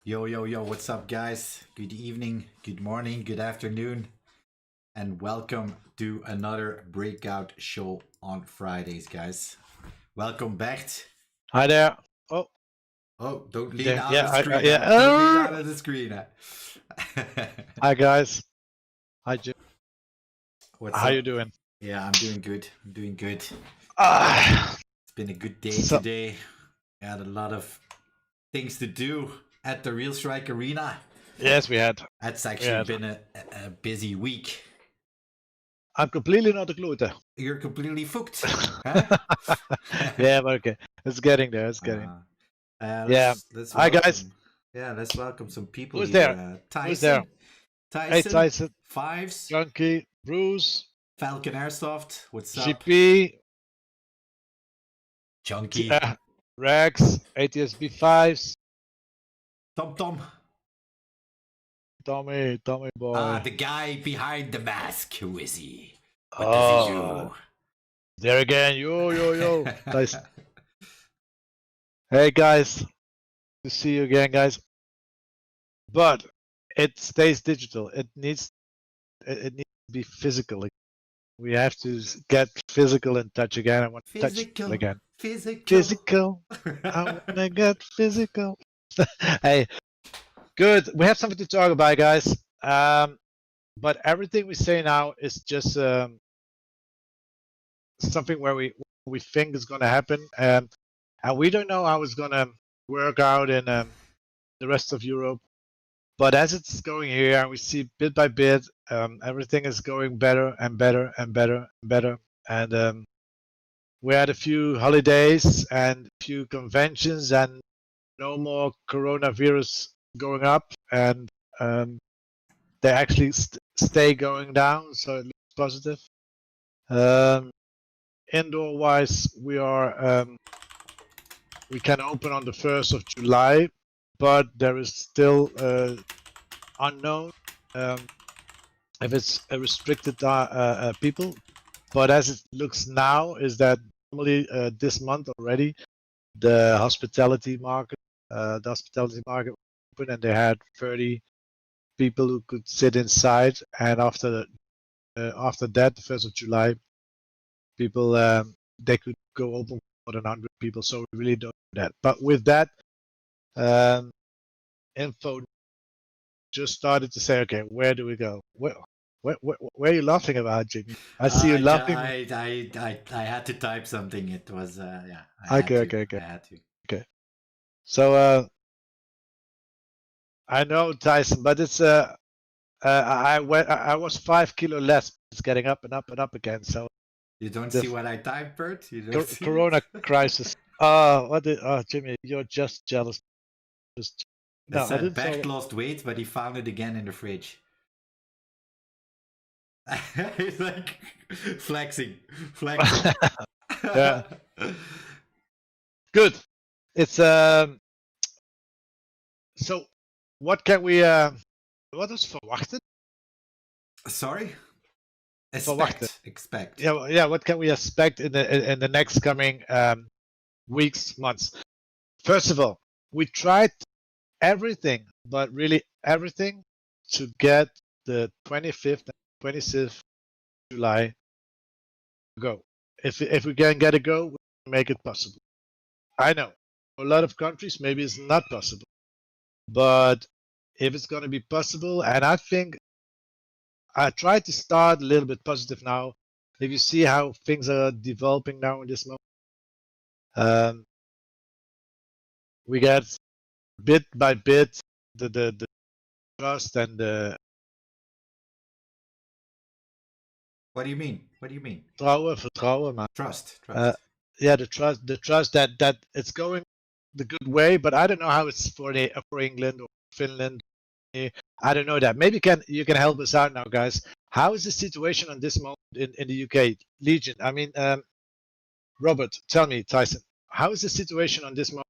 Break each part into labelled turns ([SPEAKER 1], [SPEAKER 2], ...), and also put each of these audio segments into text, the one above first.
[SPEAKER 1] Yo, yo, yo, what's up, guys? Good evening, good morning, good afternoon, and welcome to another breakout show on Fridays, guys. Welcome back.
[SPEAKER 2] Hi there. Oh,
[SPEAKER 1] Don't lean
[SPEAKER 2] there.
[SPEAKER 1] out
[SPEAKER 2] Yeah,
[SPEAKER 1] of the screen,
[SPEAKER 2] yeah.
[SPEAKER 1] Don't lean out of the screen.
[SPEAKER 2] Hi guys. Hi Jim.
[SPEAKER 1] What's
[SPEAKER 2] How you
[SPEAKER 1] up?
[SPEAKER 2] doing?
[SPEAKER 1] Yeah, I'm doing good. I'm doing good.
[SPEAKER 2] Ah,
[SPEAKER 1] It's been a good day
[SPEAKER 2] so
[SPEAKER 1] today. I had a lot of things to do at the Real Strike Arena.
[SPEAKER 2] yes, we had.
[SPEAKER 1] That's actually been a busy week.
[SPEAKER 2] I'm completely not a gluten.
[SPEAKER 1] You're completely fucked, huh?
[SPEAKER 2] Yeah, but okay. It's getting there. It's getting. Yeah.
[SPEAKER 1] Let's
[SPEAKER 2] Hi guys.
[SPEAKER 1] welcome. Yeah, let's welcome some people
[SPEAKER 2] Who's
[SPEAKER 1] here.
[SPEAKER 2] there? Who's there?
[SPEAKER 1] Tyson,
[SPEAKER 2] Hey Tyson,
[SPEAKER 1] Fives,
[SPEAKER 2] Junkie, Bruce,
[SPEAKER 1] Falcon Airsoft. What's up,
[SPEAKER 2] GP,
[SPEAKER 1] Junkie?
[SPEAKER 2] Rex, ATSB fives,
[SPEAKER 1] Tom Tom.
[SPEAKER 2] Tommy boy.
[SPEAKER 1] The guy behind the mask. Who is he? What does he do?
[SPEAKER 2] There again. Yo. Tyson. Hey guys. To see you again, guys. But it stays digital. It needs to be physical. We have to get physical in touch again. I want to touch again. Physical. I want to get physical. Hey, good. We have something to talk about, guys. But everything we say now is just something where we think is going to happen, and we don't know how it's going to work out in the rest of Europe. But as it's going here, and we see bit by bit, everything is going better and better and better and better. And we had a few holidays and a few conventions, and no more coronavirus going up, and they actually stay going down, so it looks positive. Indoor-wise, we can open on the 1st of July, but there is still unknown if it's a restricted people. But as it looks now, is that normally this month already, the hospitality market open, and they had 30 people who could sit inside. And after that, the 1st of July, people they could go open more than 100 people. So we really don't know that. But with that info, just started to say, okay, where do we go? Where are you laughing about, Jimmy? I see you laughing.
[SPEAKER 1] I had to type something. It was yeah.
[SPEAKER 2] Okay.
[SPEAKER 1] I had to.
[SPEAKER 2] Okay. So I know, Tyson, but it's I was 5 kilo less. It's getting up and up and up again. So
[SPEAKER 1] you don't see what I typed, Bert? You don't see
[SPEAKER 2] Corona crisis. Jimmy, you're just jealous.
[SPEAKER 1] No, I didn't. Beck lost weight, but he found it again in the fridge. He's like flexing.
[SPEAKER 2] Yeah. Good. It's so what can we what is verwachten?
[SPEAKER 1] Sorry? Expect.
[SPEAKER 2] Yeah, what can we expect in the next coming weeks, months? First of all, we tried everything, but really everything, to get the 25th and 26th July go. If we can get a go, we can make it possible. I know for a lot of countries maybe it's not possible, but if it's going to be possible, and I think I try to start a little bit positive now. If you see how things are developing now in this moment, we get bit by bit the trust and the.
[SPEAKER 1] What do you mean?
[SPEAKER 2] Vertrouwen, man.
[SPEAKER 1] Trust.
[SPEAKER 2] Yeah, the trust that it's going the good way, but I don't know how it's for England or Finland. I don't know that. Maybe you can help us out now, guys. How is the situation on this moment in the UK? Legion. I mean, Robert, tell me, Tyson, how is the situation on this moment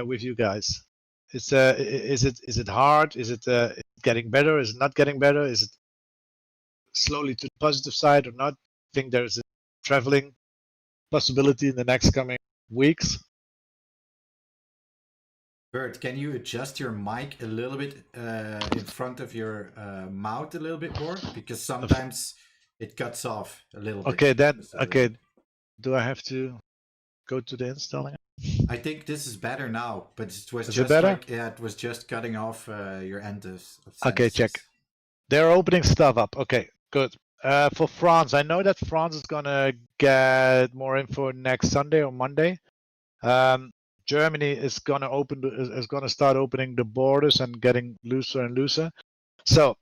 [SPEAKER 2] with you guys? Is it hard? Is it getting better? Is it not getting better? Is it slowly to the positive side or not? I think there's a traveling possibility in the next coming weeks.
[SPEAKER 1] Bert, can you adjust your mic a little bit in front of your mouth a little bit more? Because sometimes it cuts off a little bit.
[SPEAKER 2] Okay, then,
[SPEAKER 1] Just a little
[SPEAKER 2] okay.
[SPEAKER 1] bit.
[SPEAKER 2] Do I have to go to the installing?
[SPEAKER 1] I think this is better now, but it was
[SPEAKER 2] Is it
[SPEAKER 1] just
[SPEAKER 2] better?
[SPEAKER 1] like, yeah, it was just cutting off your end of sentences.
[SPEAKER 2] Okay, check. They're opening stuff up. Okay, good. For France, I know that France is gonna get more info next Sunday or Monday. Germany is gonna is gonna start opening the borders and getting looser and looser. So,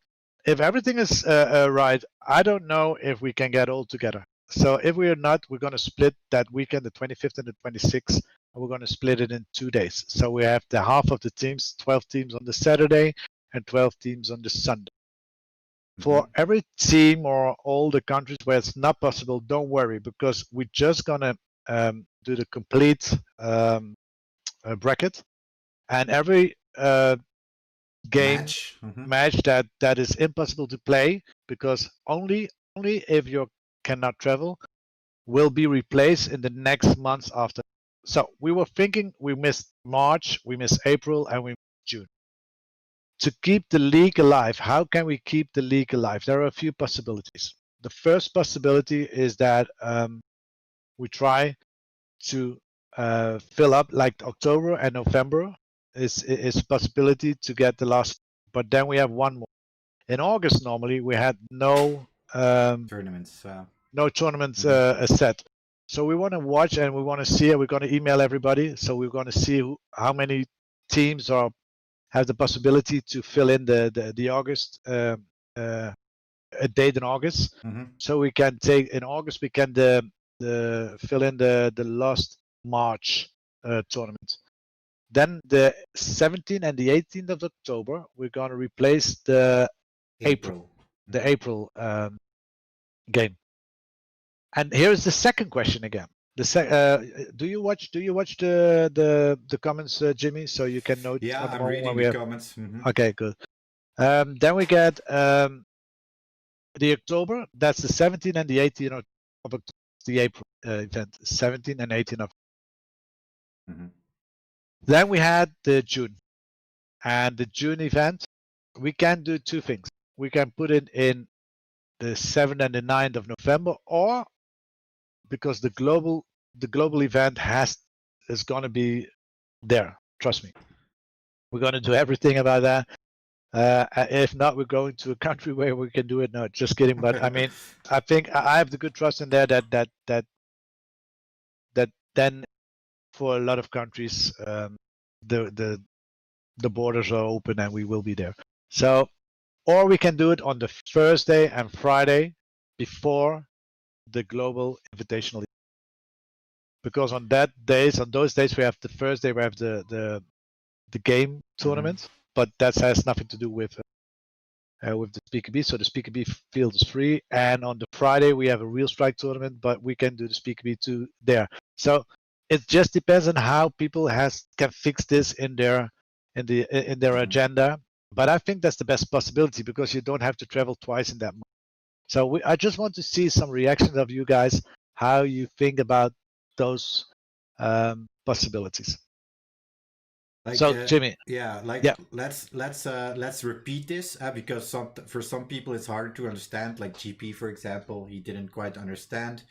[SPEAKER 2] if everything is right, I don't know if we can get all together. So if we are not, we're gonna split that weekend, the 25th and the 26th, and we're gonna split it in 2 days. So we have the half of the teams, 12 teams on the Saturday and 12 teams on the Sunday. For every team or all the countries where it's not possible, don't worry, because we're just gonna do the complete bracket, and every game match that is impossible to play, because only if you cannot travel will be replaced in the next months after. So we were thinking we missed March, we missed April, and we missed June. To keep the league alive, how can we keep the league alive? There are a few possibilities. The first possibility is that we try to fill up like October and November is a possibility to get the last, but then we have one more. In August, normally we had no
[SPEAKER 1] tournaments.
[SPEAKER 2] No tournaments set. So we want to watch and we want to see, and we're going to email everybody. So we're going to see how many teams have the possibility to fill in the August a date in August. So we can take in August, we can fill in the last March tournament. Then the 17th and the 18th of October, we're going to replace the April game. And here's the second question again. Do you watch the comments, Jimmy? So you can note.
[SPEAKER 1] Yeah, I'm reading the comments.
[SPEAKER 2] Okay, good. Then we get the October. That's the 17th and the 18th of October, the April event. 17th and 18th of. Then we had the June, and the June event. We can do two things. We can put it in the 7th and the 9th of November, or because the global event is going to be there. Trust me, we're going to do everything about that. If not, we're going to a country where we can do it. No, just kidding. But I mean, I think I have the good trust in there that then for a lot of countries, the borders are open and we will be there. So, or we can do it on the Thursday and Friday before the global invitational, because on those days we have the Thursday, we have the game tournament, but that has nothing to do with the SpeedQB. So the SpeedQB field is free, and on the Friday we have a real strike tournament, but we can do the SpeedQB too there. So it just depends on how people can fix this in their agenda. But I think that's the best possibility, because you don't have to travel twice in that month. So I just want to see some reactions of you guys, how you think about those possibilities.
[SPEAKER 1] Like,
[SPEAKER 2] so Jimmy,
[SPEAKER 1] let's repeat this because for some people it's harder to understand. Like GP, for example, he didn't quite understand.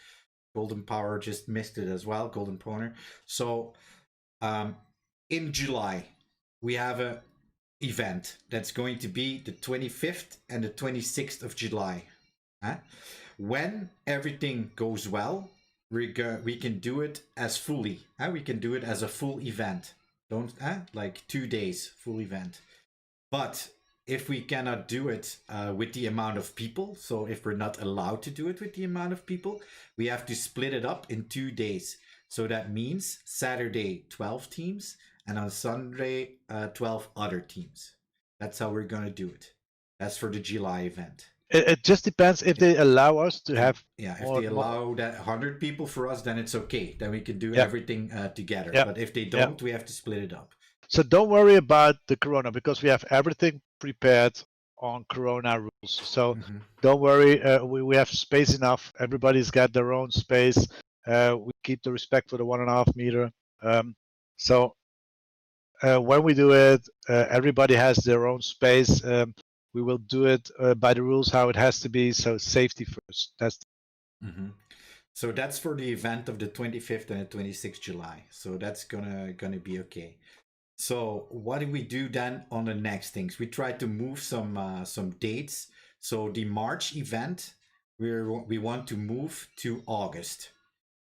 [SPEAKER 1] Golden Power just missed it as well. Golden Poner. So, in July, we have a event that's going to be the 25th and the 26th of July. When everything goes well, we can do it as fully. We can do it as a full event. Like 2 days full event. But if we cannot do it with the amount of people, so if we're not allowed to do it with the amount of people, we have to split it up in 2 days. So that means Saturday 12 teams and on Sunday 12 other teams. That's how we're going to do it. That's for the July event.
[SPEAKER 2] It just depends if they allow us to have.
[SPEAKER 1] Yeah, if they allow that 100 people for us, then it's okay. Then we can do everything together. But if they don't, we have to split it up.
[SPEAKER 2] So don't worry about the Corona, because we have everything prepared on Corona rules. So don't worry, we have space enough. Everybody's got their own space. We keep the respect for the 1.5 meter. So when we do it, everybody has their own space. We will do it by the rules how it has to be. So safety first. That's.
[SPEAKER 1] So that's for the event of the 25th and the 26th July. So that's gonna be okay. So what do we do then on the next things? We try to move some dates. So the March event, we want to move to August.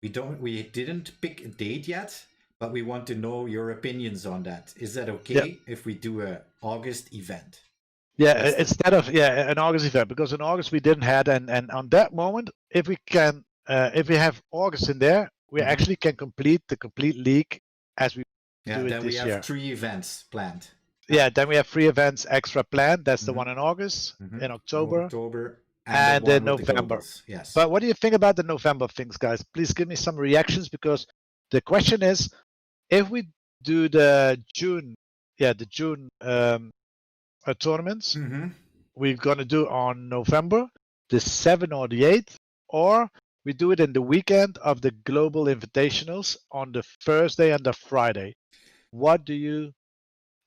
[SPEAKER 1] We didn't pick a date yet, but we want to know your opinions on that. Is that okay if we do a August event?
[SPEAKER 2] Yeah, instead of an August event, because in August we didn't have, and on that moment, if we have August in there, we actually can complete the complete league as we do it
[SPEAKER 1] then
[SPEAKER 2] this
[SPEAKER 1] we have
[SPEAKER 2] year.
[SPEAKER 1] 3 events planned.
[SPEAKER 2] Yeah, then we have 3 events extra planned. That's the one in August, in October, and in November.
[SPEAKER 1] Yes.
[SPEAKER 2] But what do you think about the November things, guys? Please give me some reactions, because the question is, if we do the June tournaments, we're gonna do on November the 7th or the 8th, or we do it in the weekend of the Global Invitationals on the Thursday and the Friday. What do you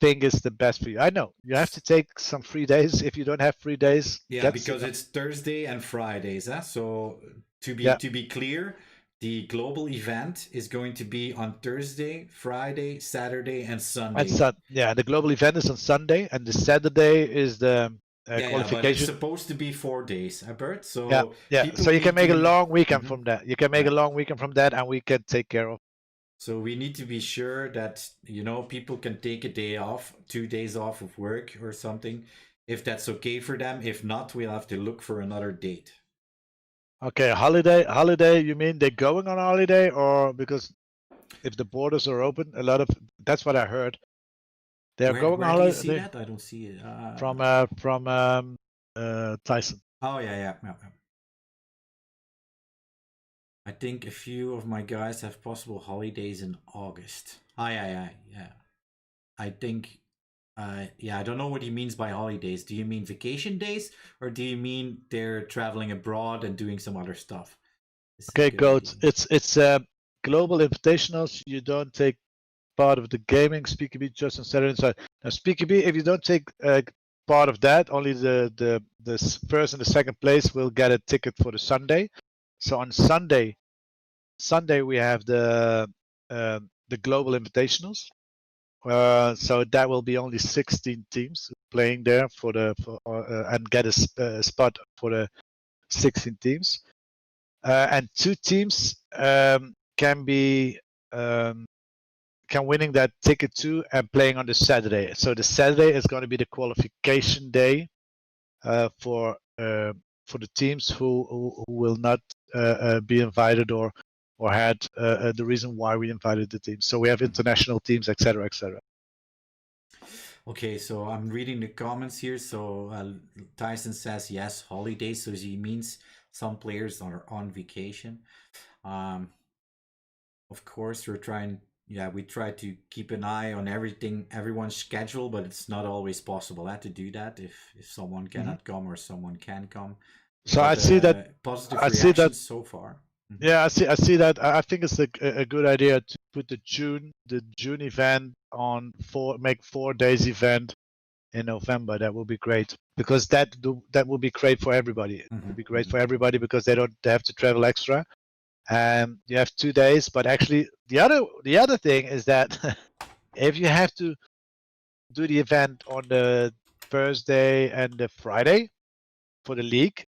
[SPEAKER 2] think is the best for you? I know you have to take some free days. If you don't have 3 days,
[SPEAKER 1] because it's Thursday and Fridays. So to be clear, the global event is going to be on Thursday, Friday, Saturday, and Sunday.
[SPEAKER 2] The global event is on Sunday, and the Saturday is the qualification.
[SPEAKER 1] But it's supposed to be 4 days, Bert. So
[SPEAKER 2] so you can make a long weekend from that. You can make a long weekend from that, and we can take care of.
[SPEAKER 1] So we need to be sure that people can take a day off, 2 days off of work or something, if that's okay for them. If not, we'll have to look for another date.
[SPEAKER 2] Okay, holiday. You mean they're going on holiday, or because if the borders are open, that's what I heard. They're going on holiday.
[SPEAKER 1] Do you see that? I don't see it.
[SPEAKER 2] From Tyson.
[SPEAKER 1] Oh yeah. I think a few of my guys have possible holidays in August. Yeah. I think, I don't know what he means by holidays. Do you mean vacation days, or do you mean they're traveling abroad and doing some other stuff?
[SPEAKER 2] Okay, Goat. It's global invitationals. You don't take part of the gaming. SpeedQB just on Saturday and Sunday. Now, SpeedQB, if you don't take part of that, only the first and the second place will get a ticket for the Sunday. So on Sunday we have the global invitationals. So that will be only 16 teams playing there and get a spot for the 16 teams. And 2 teams can winning that ticket too and playing on the Saturday. So the Saturday is going to be the qualification day for the teams who will not be invited or had the reason why we invited the teams. So we have international teams, etc., etc.
[SPEAKER 1] Okay, so I'm reading the comments here. So Tyson says yes, holidays. So he means some players are on vacation. Of course, we try to keep an eye on everyone's schedule, but it's not always possible to do that if someone cannot come or someone can come.
[SPEAKER 2] So I see that
[SPEAKER 1] positive reactions so far.
[SPEAKER 2] Yeah, I see that. I think it's a good idea to put the June event on make 4 days event in November. That will be great, because that will be great for everybody. It will be great for everybody because they have to travel extra, and you have 2 days. But actually, the other thing is that if you have to do the event on the Thursday and the Friday for the league,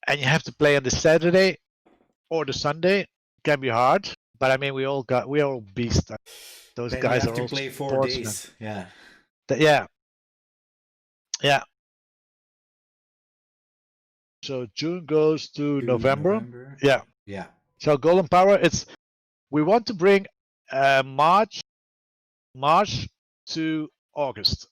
[SPEAKER 2] and you have to play on the Saturday or the Sunday, it can be hard. But I mean, we all beasts. Those
[SPEAKER 1] then
[SPEAKER 2] guys
[SPEAKER 1] you have
[SPEAKER 2] are
[SPEAKER 1] to play 4 days. Yeah.
[SPEAKER 2] Yeah. So June goes to November.
[SPEAKER 1] Yeah.
[SPEAKER 2] So Golden Power, we want to bring March to August.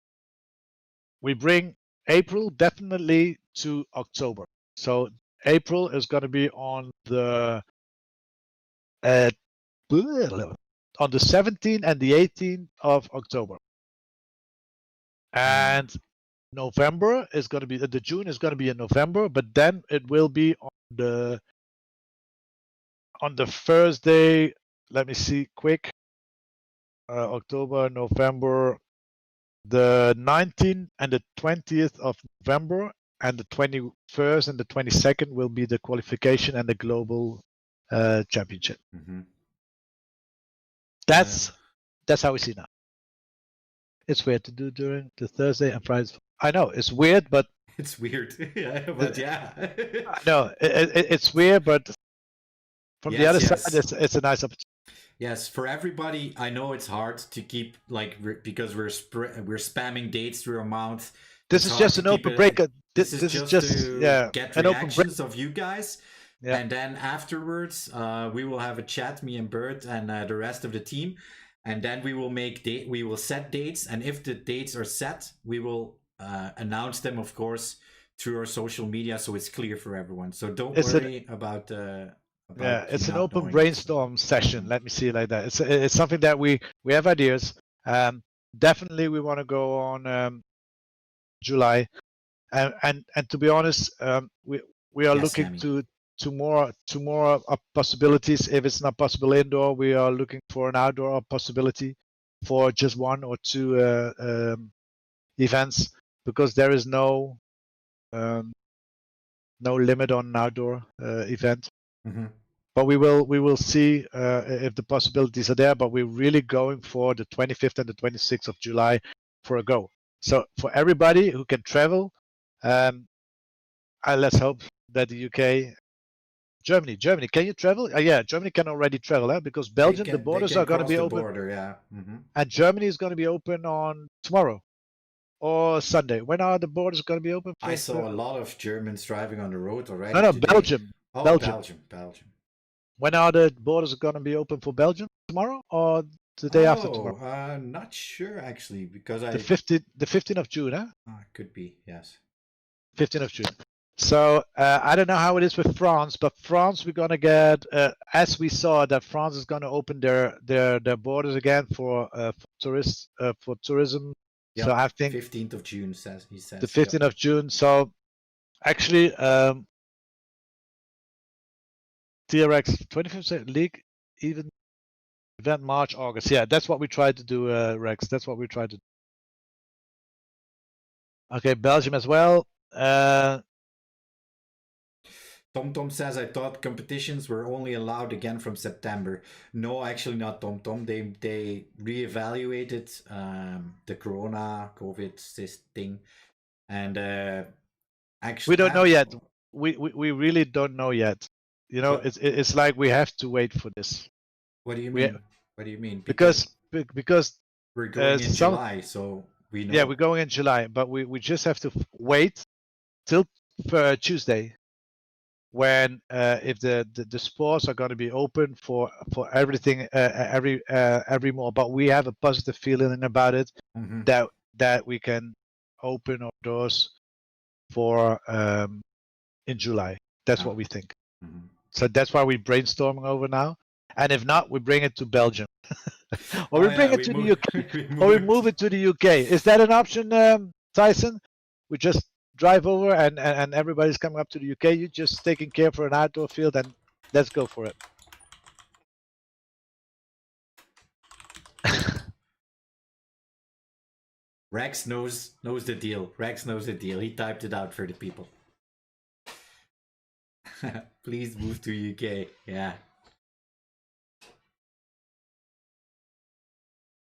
[SPEAKER 2] We bring April definitely to October. So April is going to be on the 17th and the 18th of October. And November is going to be the June is going to be in November, but then it will be on the Thursday, let me see quick. October, November, the 19th and the 20th of November, and the 21st and the 22nd will be the qualification and the global championship.
[SPEAKER 1] Mm-hmm.
[SPEAKER 2] That's how we see now. It's weird to do during the Thursday and Fridays. I know it's weird, but
[SPEAKER 1] it's weird. Yeah, but yeah.
[SPEAKER 2] I know it's weird, but from the other side, it's a nice opportunity.
[SPEAKER 1] Yes, for everybody, I know it's hard to keep because we're spamming dates through a month.
[SPEAKER 2] This is just an open break.
[SPEAKER 1] This is just to get reactions of you guys. Yeah. And then afterwards, we will have a chat, me and Bert and the rest of the team. And then we will we will set dates. And if the dates are set, we will announce them, of course, through our social media, so it's clear for everyone. So don't worry about
[SPEAKER 2] it's an open brainstorm session. Let me see it like that. It's something that we have ideas. Definitely, we want to go on July, and to be honest, we are looking to more possibilities. If it's not possible indoor, we are looking for an outdoor possibility for just 1 or 2 events, because there is no limit on an outdoor event.
[SPEAKER 1] Mm-hmm.
[SPEAKER 2] But we will see if the possibilities are there. But we're really going for the 25th and the 26th of July for a go. So for everybody who can travel, let's hope that the UK, Germany, can you travel? Yeah, Germany can already travel, because Belgium, the borders are going to be open.
[SPEAKER 1] Border, yeah. Mm-hmm.
[SPEAKER 2] And Germany is going to be open on tomorrow or Sunday. When are the borders going to be open?
[SPEAKER 1] I saw a lot of Germans driving on the road already.
[SPEAKER 2] No, Belgium.
[SPEAKER 1] Oh, Belgium.
[SPEAKER 2] When are the borders going to be open for Belgium? Tomorrow or the day after tomorrow?
[SPEAKER 1] Not sure actually, because
[SPEAKER 2] the 15th of June, huh?
[SPEAKER 1] Could be, yes.
[SPEAKER 2] 15th of June. So I don't know how it is with France, but France we're going to get, as we saw that France is going to open their borders again for tourists, for tourism.
[SPEAKER 1] Yep.
[SPEAKER 2] So I think
[SPEAKER 1] 15th of June he says.
[SPEAKER 2] The 15th of June. So actually. TRX 25th league even event March, August. Yeah, that's what we tried to do, Rex. That's what we tried to do. Okay, Belgium as well.
[SPEAKER 1] Tom says, I thought competitions were only allowed again from September. No, actually not, Tom. They reevaluated the COVID thing, and actually
[SPEAKER 2] we don't know yet. We really don't know yet. You know, it's like we have to wait for this.
[SPEAKER 1] What do you mean? What do you mean?
[SPEAKER 2] Because
[SPEAKER 1] we're going in July, so we know.
[SPEAKER 2] Yeah, we're going in July, but we just have to wait till Tuesday, when if the sports are going to be open for everything, every more. But we have a positive feeling about it,
[SPEAKER 1] mm-hmm.
[SPEAKER 2] that we can open our doors for in July. That's what we think.
[SPEAKER 1] Mm-hmm.
[SPEAKER 2] So that's why we're brainstorming over now. And if not, we bring it to Belgium. Or we bring it to the UK. Or we move it to the UK. Is that an option, Tyson? We just drive over and everybody's coming up to the UK. You're just taking care for an outdoor field, and let's go for it.
[SPEAKER 1] Rex knows the deal. Rex knows the deal. He typed it out for the people. Please move to UK. Yeah.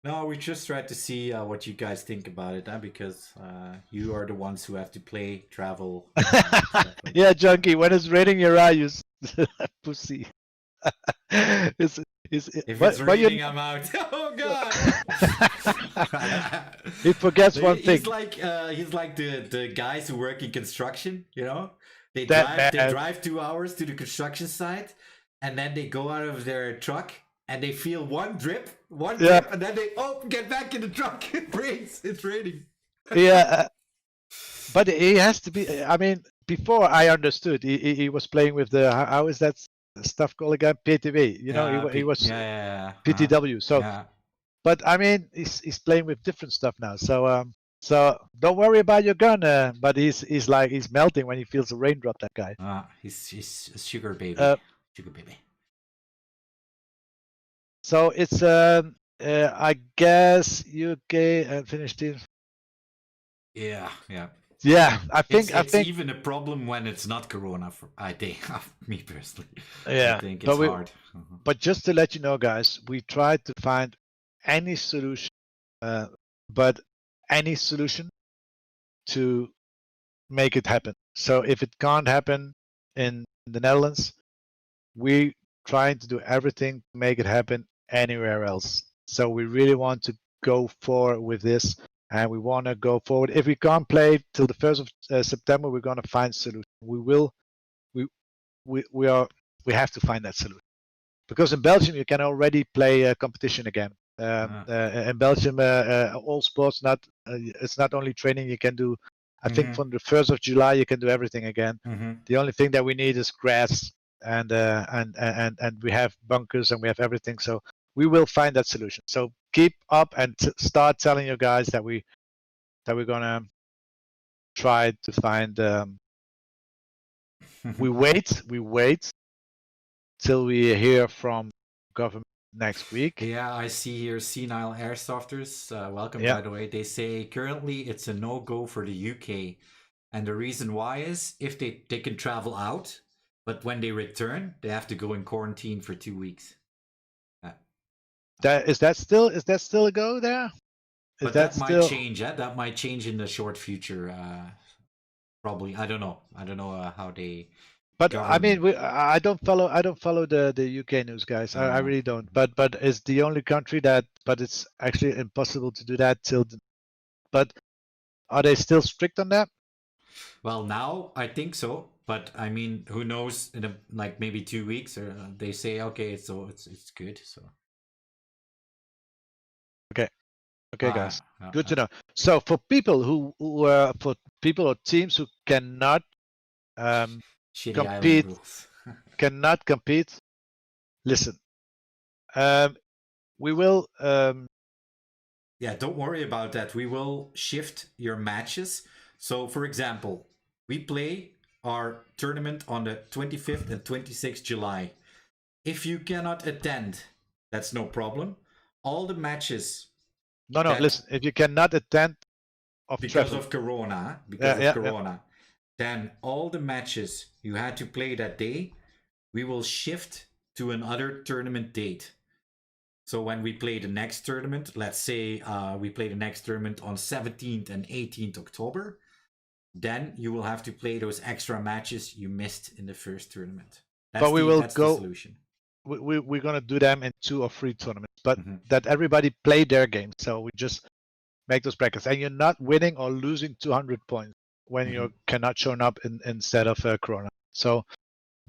[SPEAKER 1] No, we just tried to see what you guys think about it, because you are the ones who have to play, travel. Like
[SPEAKER 2] yeah, Junkie, when it's raining your eye, you pussy.
[SPEAKER 1] If it's raining, I'm out. Oh God!
[SPEAKER 2] He forgets one thing.
[SPEAKER 1] He's like the guys who work in construction. You know, they drive 2 hours to the construction site, and then they go out of their truck and they feel one drip, and then they get back in the truck. It rains. It's raining.
[SPEAKER 2] Yeah, but he has to be. I mean, before I understood, he was playing with the how is that stuff called again? PTV. You know, he was PTW. So, but I mean, he's playing with different stuff now. So don't worry about your gun. But he's melting when he feels a raindrop. That guy.
[SPEAKER 1] He's a sugar baby. Sugar baby.
[SPEAKER 2] So it's I guess UK and Finnish teams.
[SPEAKER 1] Yeah, yeah.
[SPEAKER 2] Yeah, I think
[SPEAKER 1] It's even a problem when it's not Corona. I think, me personally, I
[SPEAKER 2] yeah,
[SPEAKER 1] think
[SPEAKER 2] but
[SPEAKER 1] it's hard.
[SPEAKER 2] but just to let you know, guys, we tried to find any solution, but any solution to make it happen. So if it can't happen in the Netherlands, we trying to do everything to make it happen anywhere else. So we really want to go forward with this, and we want to go forward. If we can't play till the 1st of September, we're going to find solution. We will. We have to find that solution, because in Belgium you can already play a competition again. In Belgium, all sports, not it's not only training. You can do, I think, from the 1st of July you can do everything again. The only thing that we need is grass, and we have bunkers and we have everything. So we will find that solution. So keep up and start telling your guys that we're gonna try to find. We wait till we hear from government next week.
[SPEAKER 1] Yeah, I see here Senile Airsofters. Welcome,
[SPEAKER 2] Yeah.
[SPEAKER 1] by the way. They say currently it's a no-go for the UK. And the reason why is if they can travel out, but when they return, they have to go in quarantine for 2 weeks.
[SPEAKER 2] Is that still a go there?
[SPEAKER 1] But that might change. That might change in the short future. Probably. I don't know. I don't know how they.
[SPEAKER 2] But I mean, I don't follow the UK news, guys. I really don't. But it's the only country that. But it's actually impossible to do that till. But are they still strict on that?
[SPEAKER 1] Well, now I think so. But I mean, who knows? In like maybe 2 weeks, or they say okay, so it's good. So.
[SPEAKER 2] Okay, guys. Good to know. So for people who for people or teams who cannot compete, cannot compete, listen. We will.
[SPEAKER 1] Yeah, don't worry about that. We will shift your matches. So, for example, we play our tournament on the 25th and 26th July. If you cannot attend, that's no problem. All the matches.
[SPEAKER 2] No, listen. If you cannot attend,
[SPEAKER 1] because of Corona, then all the matches you had to play that day, we will shift to another tournament date. So when we play the next tournament, let's say we play the next tournament on 17th and 18th October, then you will have to play those extra matches you missed in the first tournament.
[SPEAKER 2] But we will
[SPEAKER 1] that's the solution.
[SPEAKER 2] We're going to do them in 2 or 3 tournaments, but that everybody play their game. So we just make those brackets, and you're not winning or losing 200 points when you cannot show up instead of Corona. So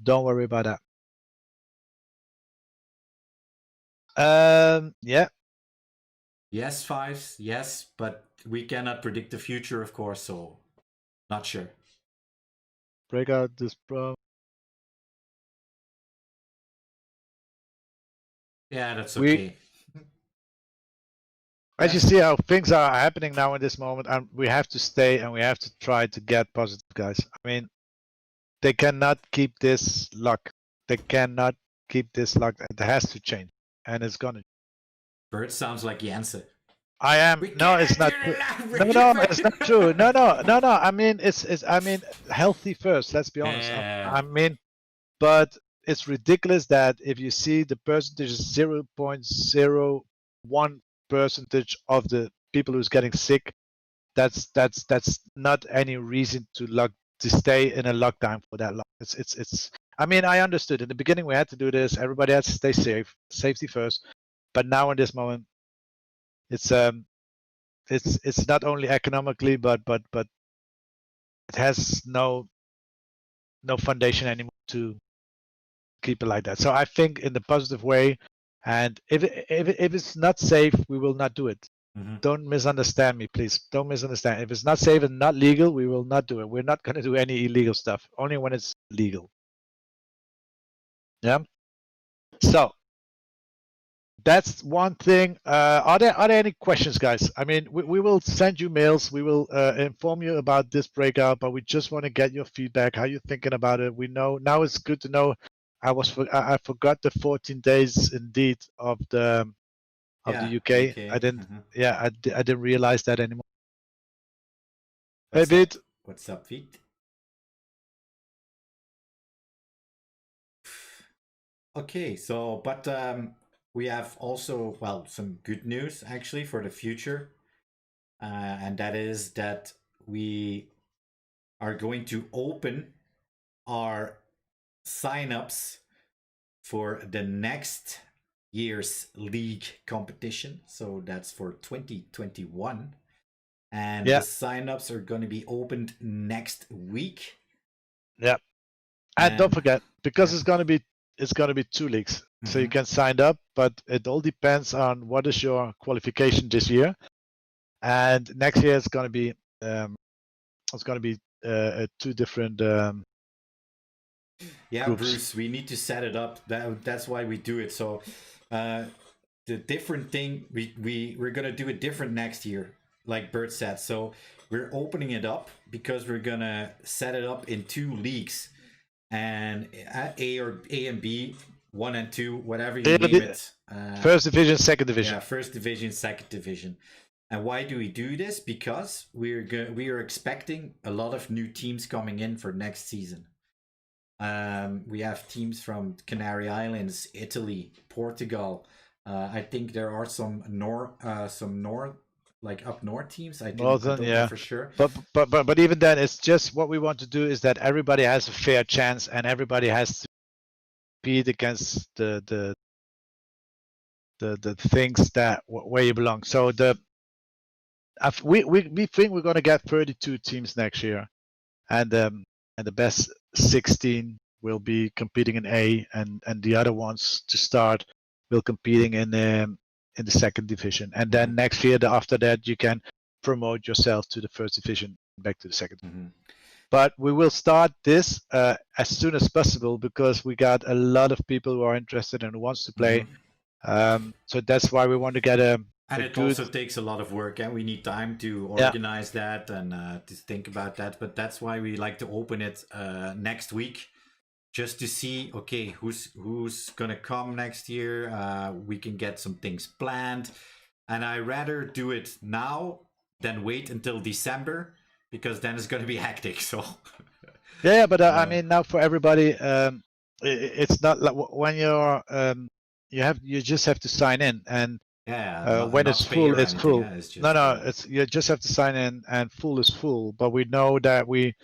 [SPEAKER 2] don't worry about that. Yeah.
[SPEAKER 1] Yes, Fives. Yes, but we cannot predict the future, of course. So not sure.
[SPEAKER 2] Break out this pro.
[SPEAKER 1] Yeah, that's okay.
[SPEAKER 2] As you see how things are happening now in this moment, and we have to stay and we have to try to get positive, guys. I mean, they cannot keep this luck. They cannot keep this luck. It has to change, and it's gonna.
[SPEAKER 1] Bert sounds like Jansen.
[SPEAKER 2] I am. No, it's not. No, it's not true. No. I mean, it's. I mean, healthy first. Let's be honest. I mean, but it's ridiculous that if you see the percentage is 0.01% of the people who's getting sick, that's not any reason to stay in a lockdown for that long. It's. I mean, I understood in the beginning we had to do this. Everybody has to stay safe, safety first. But now in this moment, it's not only economically, but it has no foundation anymore to keep it like that. So I think in the positive way, and if it's not safe, we will not do it. Don't misunderstand me, please. Don't misunderstand. If it's not safe and not legal, we will not do it. We're not going to do any illegal stuff. Only when it's legal. Yeah. So that's one thing. Are there any questions, guys? I mean, we will send you mails. We will inform you about this breakout, but we just want to get your feedback. How you thinking about it? We know now it's good to know I forgot the 14 days indeed of the UK. I didn't. Yeah, I didn't realize that anymore.
[SPEAKER 1] What's
[SPEAKER 2] Maybe
[SPEAKER 1] up? What's up, Pete? Okay, so but we have also some good news actually for the future, and that is that we are going to open our signups for the next year's league competition. So that's for 2021. And
[SPEAKER 2] Yeah.
[SPEAKER 1] the signups are going to be opened next week.
[SPEAKER 2] Yeah. And don't forget, because it's gonna be 2 leagues. So you can sign up, but it all depends on what is your qualification this year. And next year it's gonna be 2 different groups.
[SPEAKER 1] Bruce, we need to set it up. That's why we do it. So the different thing we're gonna do it different next year, like Bert said. So we're opening it up because we're gonna set it up in 2 leagues, and A and B, 1 and 2, whatever you name it.
[SPEAKER 2] First division, second division.
[SPEAKER 1] Yeah, first division, second division. And why do we do this? Because we are expecting a lot of new teams coming in for next season. We have teams from Canary Islands, Italy, Portugal. I think there are some up north teams. I don't know for sure.
[SPEAKER 2] But even then, it's just what we want to do is that everybody has a fair chance and everybody has to compete against the things that where you belong. So we think we're going to get 32 teams next year, and the best 16 will be competing in A, and the other ones to start will competing in the second division, and then next year after that you can promote yourself to the first division, back to the second. But we will start this as soon as possible because we got a lot of people who are interested and who wants to play. So that's why we want to get
[SPEAKER 1] and it also takes a lot of work, and we need time to organize that and to think about that. But that's why we like to open it next week, just to see, okay, who's gonna come next year. We can get some things planned, and I rather do it now than wait until December, because then it's gonna be hectic. So
[SPEAKER 2] but I mean, now for everybody, it's not like when you're you just have to sign in, and when it's full, it's full. You just have to sign in, and full is full. But we know that we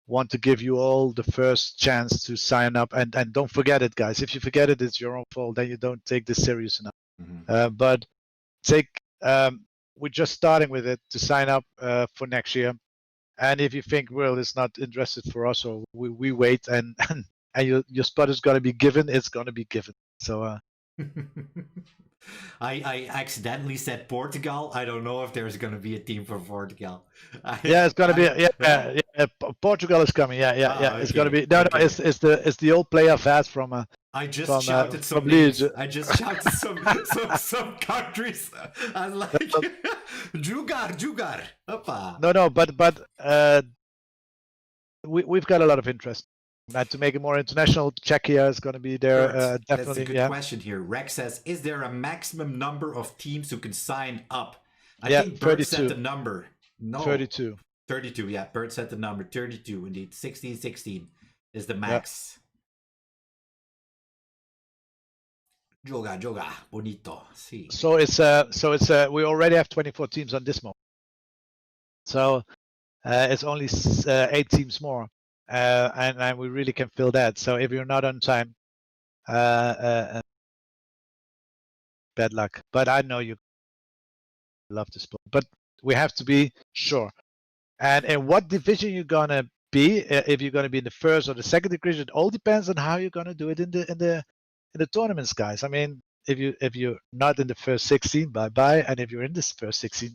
[SPEAKER 2] want to give you all the first chance to sign up, and don't forget it, guys. If you forget it, it's your own fault. Then you don't take this serious enough. But we're just starting with it to sign up for next year. And if you think, well, it's not interested for us, or we wait, and your spot is going to be given, it's going to be given. So.
[SPEAKER 1] I accidentally said Portugal. I don't know if there's going to be a team for Portugal.
[SPEAKER 2] It's going to be Portugal is coming. It's going to be it's the old player fast from.
[SPEAKER 1] I just shouted some names. I just shouted some countries. I was like, Jugar. Opa.
[SPEAKER 2] No, but we've got a lot of interest. And to make it more international, Czechia is going to be there. Definitely.
[SPEAKER 1] That's a good question here. Rex says, is there a maximum number of teams who can sign up? I think Bert set the number. No.
[SPEAKER 2] 32.
[SPEAKER 1] 32, yeah. Bert set the number. 32, indeed. 16 is the max. Joga, bonito. Sí.
[SPEAKER 2] So it's we already have 24 teams on this moment. So it's only 8 teams more. And we really can fill that. So if you're not on time, bad luck. But I know you love this sport. But we have to be sure. And in what division you're gonna be, if you're gonna be in the first or the second division, it all depends on how you're gonna do it in the tournaments, guys. I mean, if you're not in the first 16, bye. And if you're in this first 16,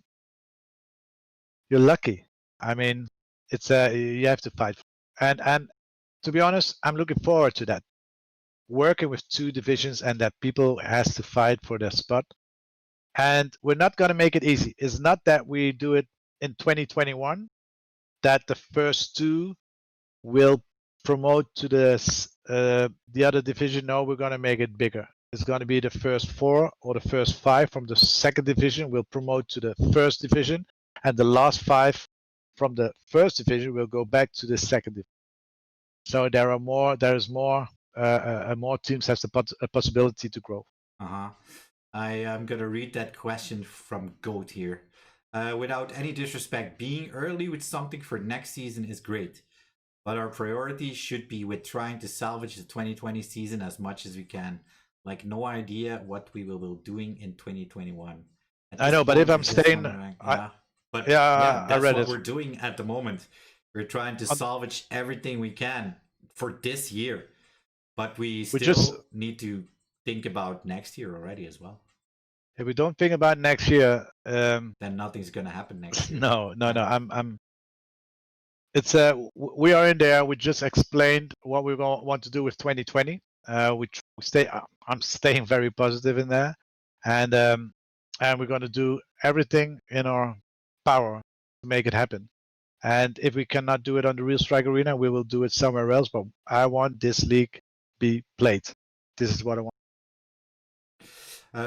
[SPEAKER 2] you're lucky. I mean, it's you have to fight. And to be honest, I'm looking forward to that. Working with 2 divisions and that people has to fight for their spot. And we're not going to make it easy. It's not that we do it in 2021, that the first 2 will promote to the the other division, no, we're going to make it bigger. It's going to be the first 4 or the first 5 from the second division will promote to the first division, and the last 5 from the first division will go back to the second division. So there is more teams has a possibility to grow.
[SPEAKER 1] I am gonna read that question from Goat here. Without any disrespect, being early with something for next season is great, but our priority should be with trying to salvage the 2020 season as much as we can. Like, no idea what we will be doing in 2021.
[SPEAKER 2] I know, but if I'm staying,
[SPEAKER 1] that's what we're doing at the moment. We're trying to salvage everything we can for this year, but we still need to think about next year already as well.
[SPEAKER 2] If we don't think about next year,
[SPEAKER 1] then nothing's gonna happen next year.
[SPEAKER 2] No. It's we are in there. We just explained what we want to do with 2020. I'm staying very positive in there, and we're going to do everything in our power to make it happen. And if we cannot do it on the Real Strike Arena, we will do it somewhere else. But I want this league be played. This is what I want.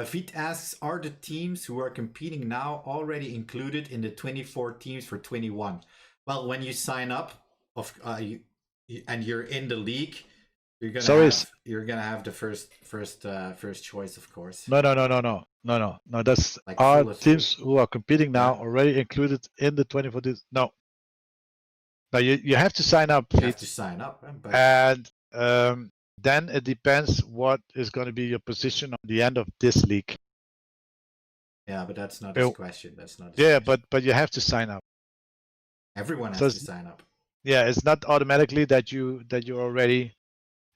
[SPEAKER 1] Vit asks, are the teams who are competing now already included in the 24 teams for 21? Well, when you sign up, and you're in the league, you're gonna have the first choice, of course.
[SPEAKER 2] No. That's like our teams who are competing now already included in the 24 teams. No. But you have to sign up.
[SPEAKER 1] You have to sign up,
[SPEAKER 2] and then it depends what is going to be your position on the end of this league.
[SPEAKER 1] Yeah, but that's not his question. That's not. His
[SPEAKER 2] question. But you have to sign up.
[SPEAKER 1] Everyone has to sign up.
[SPEAKER 2] Yeah, it's not automatically that you're already.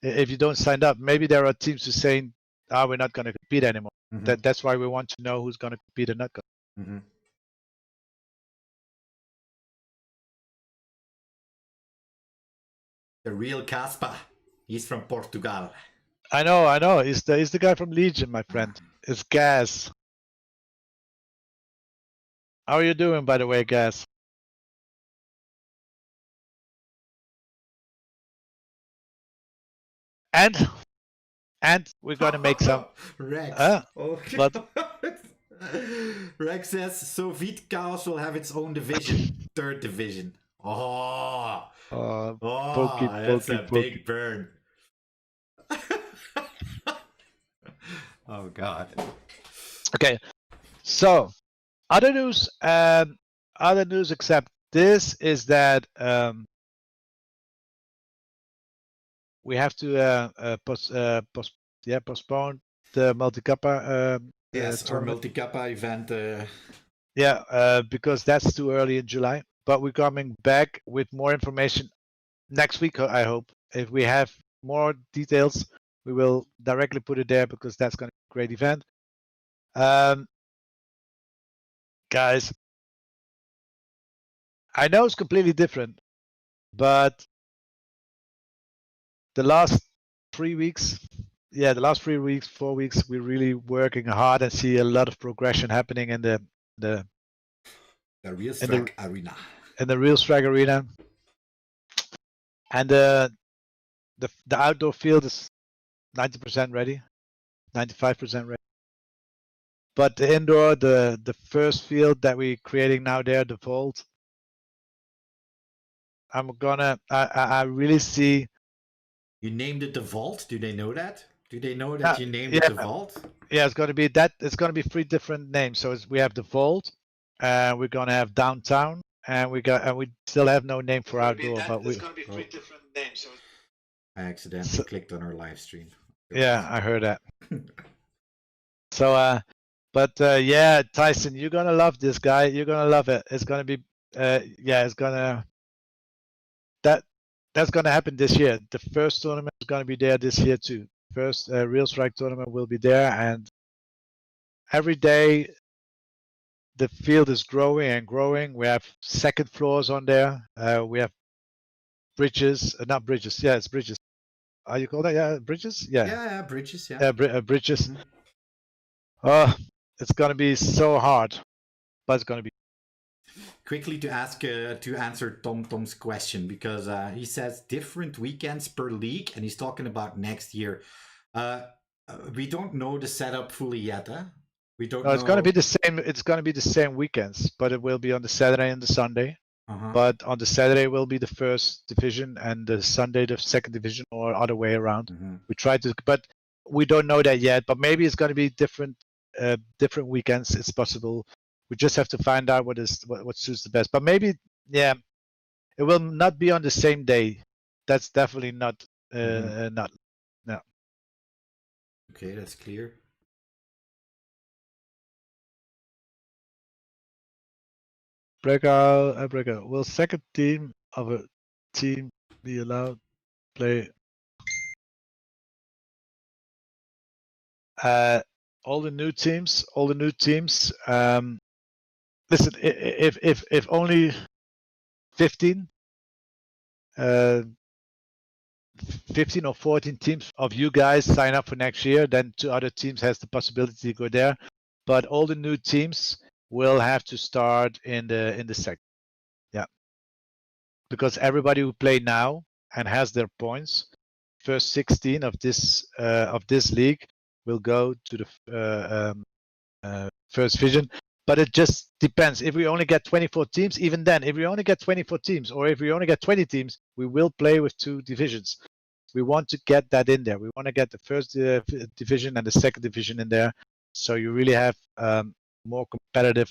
[SPEAKER 2] If you don't sign up, maybe there are teams who are saying, we're not going to compete anymore." Mm-hmm. That's why we want to know who's going to compete and not going.
[SPEAKER 1] Mm-hmm. The real Caspa. He's from Portugal.
[SPEAKER 2] I know. He's the guy from Legion, my friend. It's Gas. How are you doing, by the way, Gas? And we're gonna make some
[SPEAKER 1] Rex.
[SPEAKER 2] Okay. But
[SPEAKER 1] Rex says, so Vit Chaos will have its own division, third division. That's a big burn. Oh God.
[SPEAKER 2] Okay, so other news except this is that we have to postpone the multi-kappa.
[SPEAKER 1] Yes, our multi-kappa event.
[SPEAKER 2] Because that's too early in July. But we're coming back with more information next week, I hope. If we have more details, we will directly put it there because that's going to be a great event. Guys, I know it's completely different, but the last 3 weeks, 4 weeks, we're really working hard and see a lot of progression happening in the
[SPEAKER 1] Real Strike Arena.
[SPEAKER 2] In the Real Strike Arena. And the outdoor field is 90% ready, 95% ready. But the indoor, the first field that we're creating now there, the vault, I really see.
[SPEAKER 1] You named it the vault? Do they know that? Do they know that you named it the vault?
[SPEAKER 2] Yeah, it's going to be that. It's going to be 3 different names. So we have the vault, we're going to have downtown, and we still have no name for outdoor. But it's going to be 3 different names.
[SPEAKER 1] I accidentally clicked on our live stream.
[SPEAKER 2] Yeah, I heard that. So, yeah, Tyson, you're gonna love this guy. You're gonna love it. It's gonna be, it's gonna. That's gonna happen this year. The first tournament is gonna be there this year too. First Real Strike tournament will be there, and every day the field is growing and growing. We have second floors on there. We have bridges, not bridges. Yeah, it's bridges. How you call that? Yeah, bridges.
[SPEAKER 1] Yeah, bridges. Yeah.
[SPEAKER 2] Bridges. Mm-hmm. It's gonna be so hard, but it's gonna be.
[SPEAKER 1] quickly to answer Tom's question, because he says different weekends per league, and he's talking about next year. We don't know the setup fully yet, huh? We don't
[SPEAKER 2] No,
[SPEAKER 1] know.
[SPEAKER 2] it's gonna be the same. It's gonna be the same weekends, but it will be on the Saturday and the Sunday. But on the Saturday will be the first division, and the Sunday the second division, or other way around. We try to, but we don't know that yet. But maybe it's gonna be different weekends. It's possible. We just have to find out what suits the best. But maybe, yeah, it will not be on the same day. That's definitely not not. No.
[SPEAKER 1] Okay, that's clear.
[SPEAKER 2] Breakout. Will second team of a team be allowed play? All the new teams. Listen, if only 15 or 14 teams of you guys sign up for next year, then 2 other teams has the possibility to go there. But all the new teams will have to start in the second. Yeah, because everybody who play now and has their points, first 16 of this league will go to the first division. But it just depends. If we only get 24 teams, even then, if we only get 24 teams, or if we only get 20 teams, we will play with 2 divisions. We want to get that in there. We want to get the first division and the second division in there, so you really have more competitive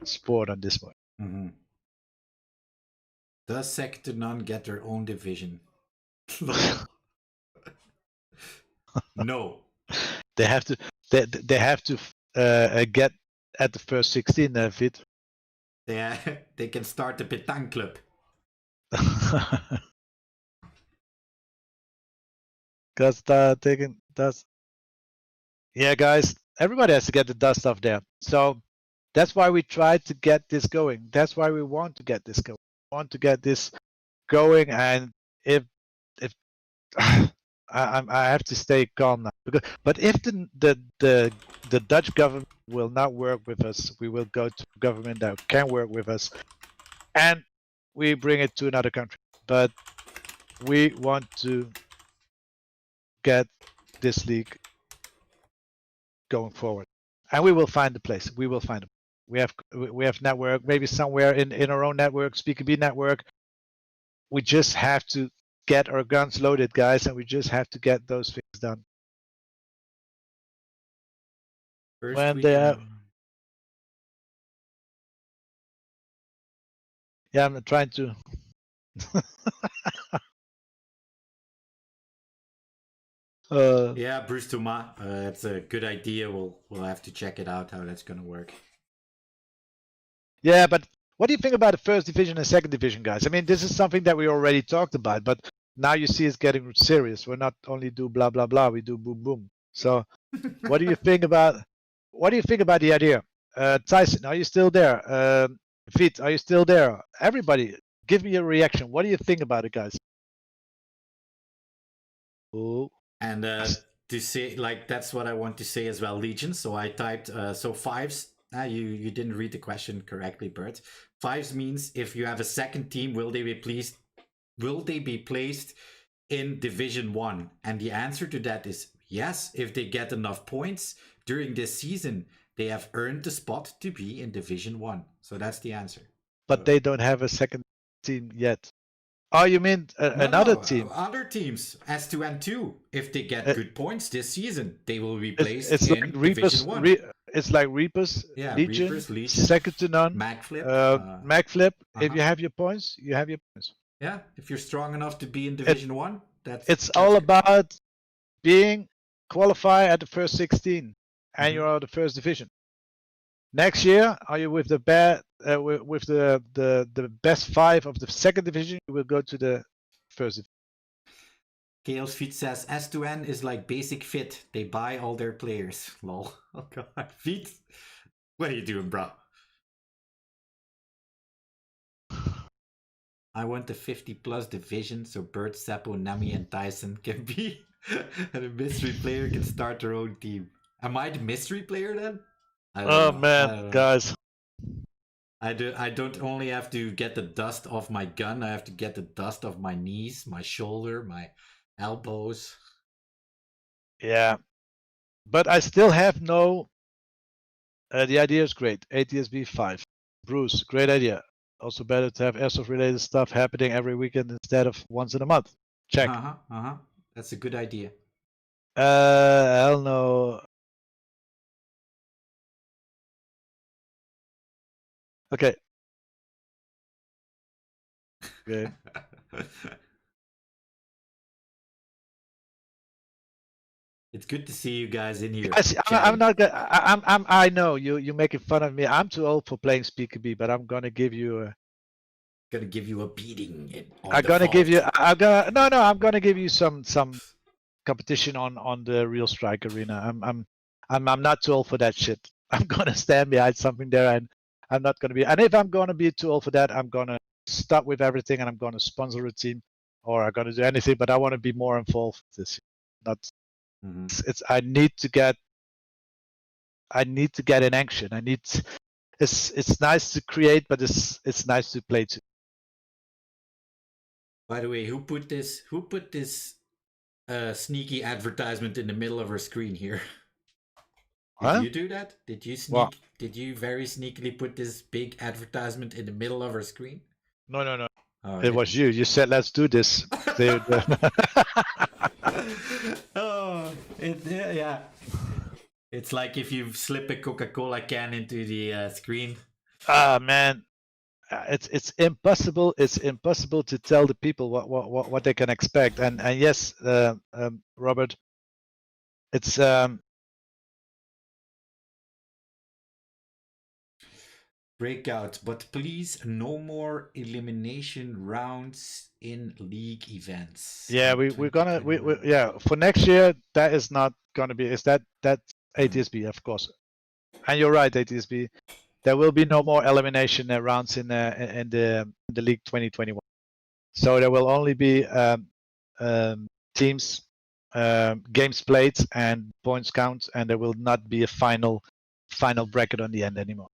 [SPEAKER 2] sport on this one.
[SPEAKER 1] Does second to none get their own division? No.
[SPEAKER 2] They have to. They have to get at the first 16. Fit.
[SPEAKER 1] They can start the Petang Club.
[SPEAKER 2] Because yeah, guys, everybody has to get the dust stuff there. So that's why we try to get this going. That's why we want to get this going. We want to get this going, and if I have to stay calm now, but if the Dutch government will not work with us, we will go to a government that can work with us, and we bring it to another country. But we want to get this league going forward, and we will find a place. We will find it. We have network, maybe somewhere in our own network, SpeedQB network. We just have to get our guns loaded, guys, and we just have to get those things done.
[SPEAKER 1] First
[SPEAKER 2] when they have, yeah, I'm trying to.
[SPEAKER 1] Yeah, Bruce Thomas, it's a good idea. We'll have to check it out how that's gonna work.
[SPEAKER 2] Yeah, but what do you think about the first division and second division, guys? I mean, this is something that we already talked about, but now you see it's getting serious. We're not only do blah blah blah, we do boom boom. So, what do you think about the idea? Tyson, are you still there? Fit, are you still there? Everybody, give me a reaction. What do you think about it, guys? Oh.
[SPEAKER 1] And to say, like, that's what I want to say as well, Legion. So I typed so fives. You didn't read the question correctly, Bert. Fives means if you have a second team, will they be placed in Division 1? And the answer to that is yes. If they get enough points during this season, they have earned the spot to be in Division 1. So that's the answer.
[SPEAKER 2] But they don't have a second team yet. Oh, you mean another team?
[SPEAKER 1] Other teams, S2 and 2, if they get good points this season, they will be placed
[SPEAKER 2] it's
[SPEAKER 1] in
[SPEAKER 2] like Reapers,
[SPEAKER 1] Division 1.
[SPEAKER 2] It's like Reapers,
[SPEAKER 1] yeah,
[SPEAKER 2] Legion,
[SPEAKER 1] Reapers, Legion,
[SPEAKER 2] second to none,
[SPEAKER 1] Magflip.
[SPEAKER 2] Magflip. If you have your points, you have your points.
[SPEAKER 1] Yeah, if you're strong enough to be in Division 1,
[SPEAKER 2] it's all about being qualified at the first 16, and you're out of the first division. Next year, are you with the the best 5 of the second division? You will go to the first division.
[SPEAKER 1] Chaos Feet says S2N is like basic fit. They buy all their players. Lol. Oh god. Feet, what are you doing, bro? I want the 50+ division so Bert, Seppo, Nami, and Tyson can be, and a mystery player can start their own team. Am I the mystery player then?
[SPEAKER 2] Oh man, guys.
[SPEAKER 1] I don't only have to get the dust off my gun, I have to get the dust off my knees, my shoulder, my elbows.
[SPEAKER 2] Yeah, but I still have no. The idea is great. ATSB 5. Bruce, great idea. Also better to have airsoft related stuff happening every weekend instead of once in a month. Check.
[SPEAKER 1] That's a good idea.
[SPEAKER 2] Hell no. Okay. Okay.
[SPEAKER 1] It's good to see you guys in here.
[SPEAKER 2] Guys, I'm not gonna. I know you're making fun of me. I'm too old for playing SpeedQB, but I'm gonna give you a.
[SPEAKER 1] Gonna give you a beating on
[SPEAKER 2] I'm gonna
[SPEAKER 1] default.
[SPEAKER 2] give you. I'm gonna. No. I'm gonna give you some competition on the real strike arena. I'm not too old for that shit. I'm gonna stand behind something there, and I'm not gonna be. And if I'm gonna be too old for that, I'm gonna stop with everything, and I'm gonna sponsor a team, or I'm gonna do anything. But I want to be more involved this year. Not. It's. I need to get in action. It's nice to create, but it's nice to play too.
[SPEAKER 1] By the way, who put this sneaky advertisement in the middle of our screen here? Did you do that? Did you sneak?
[SPEAKER 2] What?
[SPEAKER 1] Did you very sneakily put this big advertisement in the middle of our screen?
[SPEAKER 2] No.
[SPEAKER 1] Oh,
[SPEAKER 2] It was you. You said let's do this.
[SPEAKER 1] Oh, yeah. It's like if you slip a Coca-Cola can into the screen.
[SPEAKER 2] Ah man, it's impossible. It's impossible to tell the people what they can expect. And yes, Robert, it's
[SPEAKER 1] Breakout, but please no more elimination rounds in league events.
[SPEAKER 2] yeah, we're gonna yeah, for next year that is not gonna be. Is that ATSB, of course. And you're right, ATSB. There will be no more elimination rounds in the league 2021. So there will only be teams, games played, and points count, and there will not be a final bracket on the end anymore.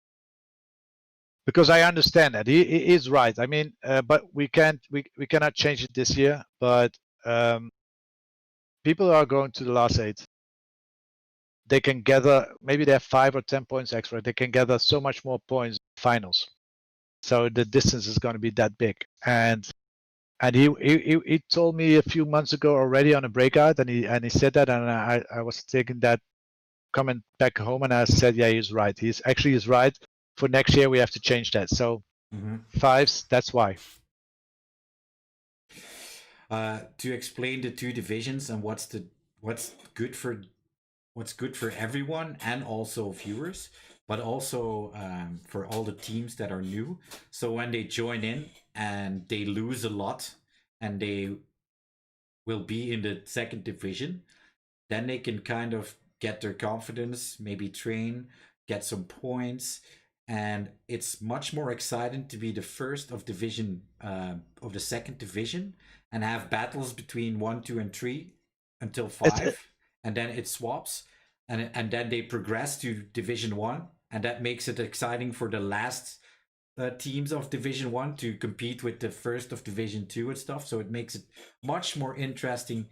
[SPEAKER 2] Because I understand that he is right. I mean, but we cannot change it this year. But people are going to the last 8. They can gather, maybe they have 5 or 10 points extra. They can gather so much more points in finals. So the distance is going to be that big. And he told me a few months ago already on a breakout, and he said that, and I was taking that comment back home, and I said, yeah, he's right. He's right. For next year, we have to change that. So 5s, that's why.
[SPEAKER 1] To explain the 2 divisions and what's good for everyone and also viewers, but also for all the teams that are new. So when they join in and they lose a lot and they will be in the 2nd division, then they can kind of get their confidence, maybe train, get some points, and it's much more exciting to be the first of division of the 2nd division and have battles between 1, 2, and 3 until 5, and then it swaps, and then they progress to Division 1, and that makes it exciting for the last teams of Division 1 to compete with the first of Division 2 and stuff. So it makes it much more interesting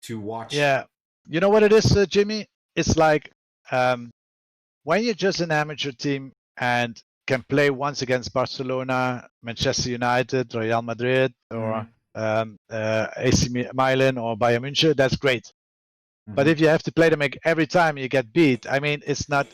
[SPEAKER 1] to watch.
[SPEAKER 2] Yeah, you know what it is, Jimmy? It's like when you're just an amateur team and can play once against Barcelona, Manchester United, Real Madrid, or AC Milan or Bayern München, that's great. But if you have to play them every time you get beat, I mean, it's not